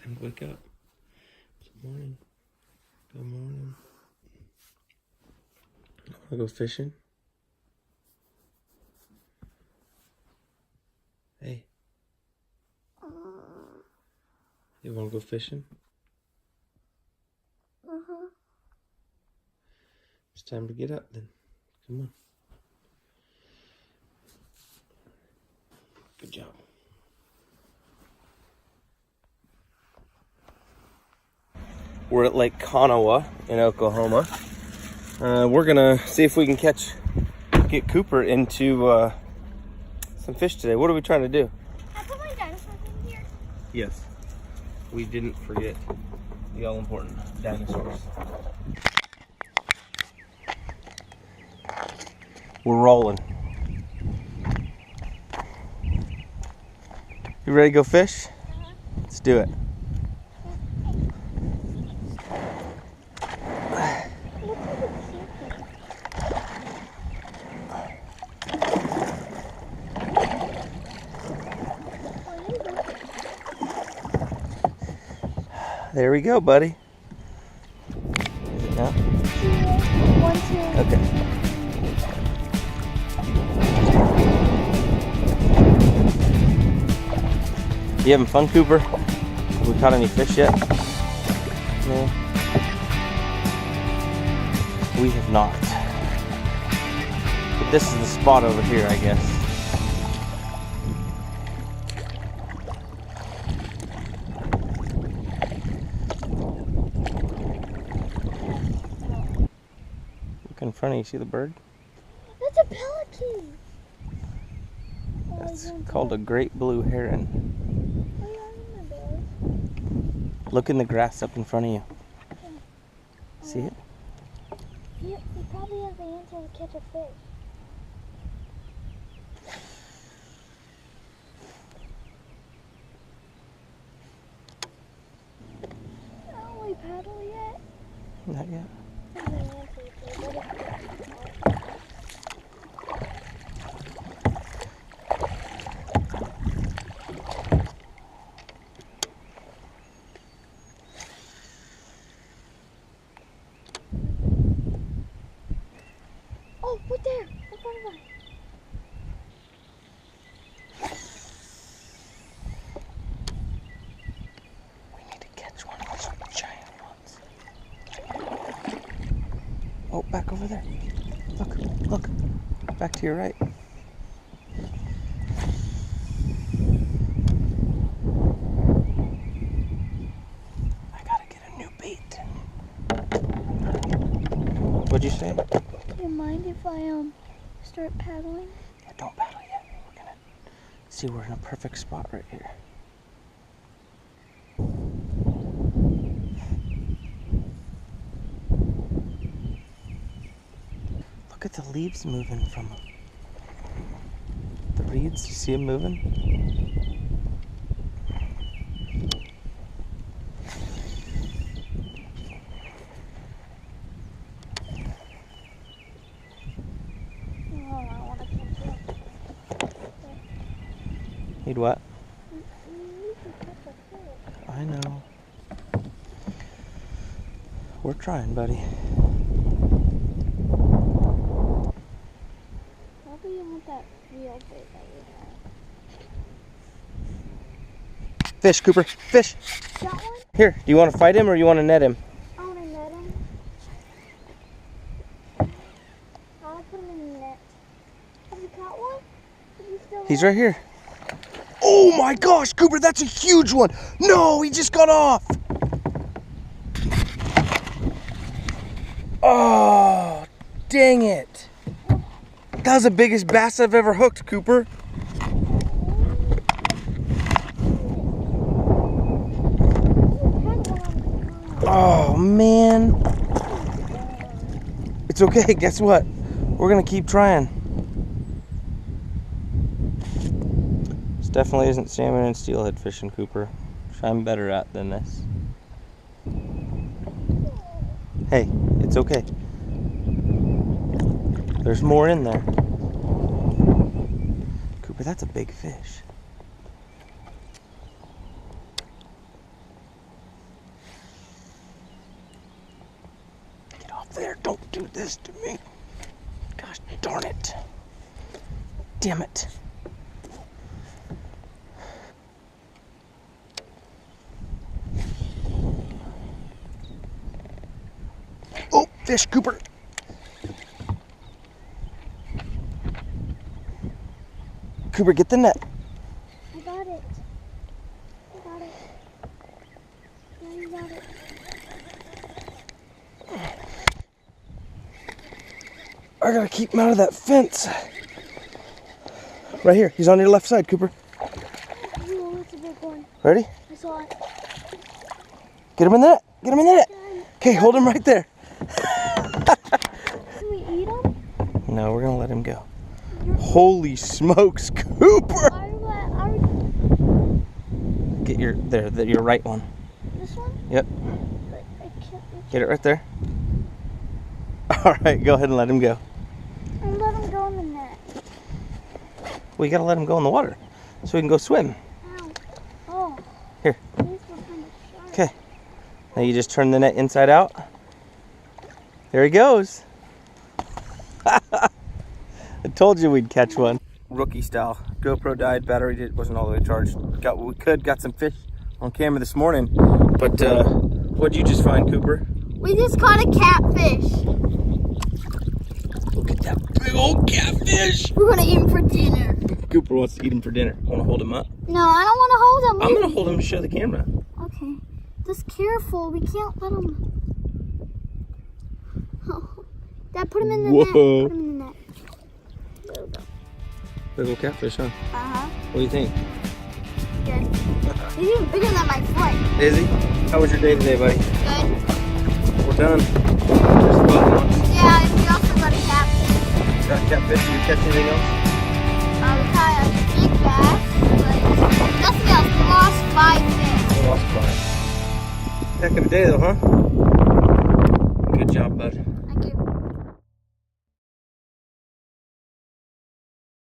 Time to wake up. Good morning. Good morning. Wanna go fishing? Hey. You wanna go fishing? It's time to get up then. Come on. Good job. We're at Lake Konawa in Oklahoma. We're gonna see if we can get Cooper into some fish today. What are we trying to do? I put my dinosaurs in here. Yes. We didn't forget the all-important dinosaurs. We're rolling. You ready to go fish? Let's do it. There we go, buddy. Yeah. 1, 2. Okay. You having fun, Cooper? Have we caught any fish yet? No. We have not. But this is the spot over here, I guess. Look in front of you, see the bird? That's a pelican. That's called a great blue heron. Look in the grass up in front of you. See it? He probably has the answer to catch a fish. Oh, we paddle yet? Not yet. Oh, look there, in front of us. We need to catch one of those giant ones. Oh, back over there. Look. Back to your right. I gotta get a new bait. What'd you say? Do you mind if I start paddling? Yeah, don't paddle yet. We're gonna see we're in a perfect spot right here. Look at the leaves moving from the reeds. You see them moving? Need what? I know. We're trying, buddy. Probably you want that real bait that you have. Fish, Cooper, fish. Got one? Here, do you want to fight him or you want to net him? I want to net him. I'll put him in the net. Have you caught one? He's right here. Oh my gosh, Cooper, that's a huge one. No, he just got off. Oh, dang it. That was the biggest bass I've ever hooked, Cooper. Oh, man. It's okay, guess what? We're gonna keep trying. This definitely isn't salmon and steelhead fishing, Cooper, which I'm better at than this. Hey, it's okay. There's more in there. Cooper, that's a big fish. there. Don't do this to me. Gosh darn it. Damn it. Oh, fish, Cooper. Cooper, get the net. I got it. I got it. Yeah, you got it. I gotta keep him out of that fence. Right here. He's on your left side, Cooper. Oh, that's a big one. Ready? I saw it. Get him in the net. Get him in the net. Okay, hold him right there. Can we eat them? No, we're gonna let him go. Holy smokes, Cooper! Get your your right one. This one? Yep. I can't. Get it right there. All right, go ahead and let him go. And let him go in the net. Well, you gotta let him go in the water so he can go swim. Ow. Oh. Here. These were kind of sharp. Okay. Now you just turn the net inside out. There he goes. I told you we'd catch one. Rookie style. GoPro died, battery wasn't all the way charged. Got what we could, got some fish on camera this morning. But what'd you just find, Cooper? We just caught a catfish. Look at that big old catfish. We're gonna eat him for dinner. Cooper wants to eat him for dinner. Want to hold him up? No, I don't want to hold him. I'm gonna hold him to show the camera. Okay. Just careful. We can't let him. Oh. Dad, put him in the net. Whoa. Put him in the net. There we go. Big old catfish, huh? Uh-huh. What do you think? Good. He's even bigger than my foot. Is he? How was your day today, buddy? Good. We're done. There's the boat launch. Yeah, we also got a catfish. Got catfish. Did you catch anything else? We caught a big bass, but nothing else. We lost 5 fish. We lost 5. Heck of a day though, huh? Good job, bud. Thank you.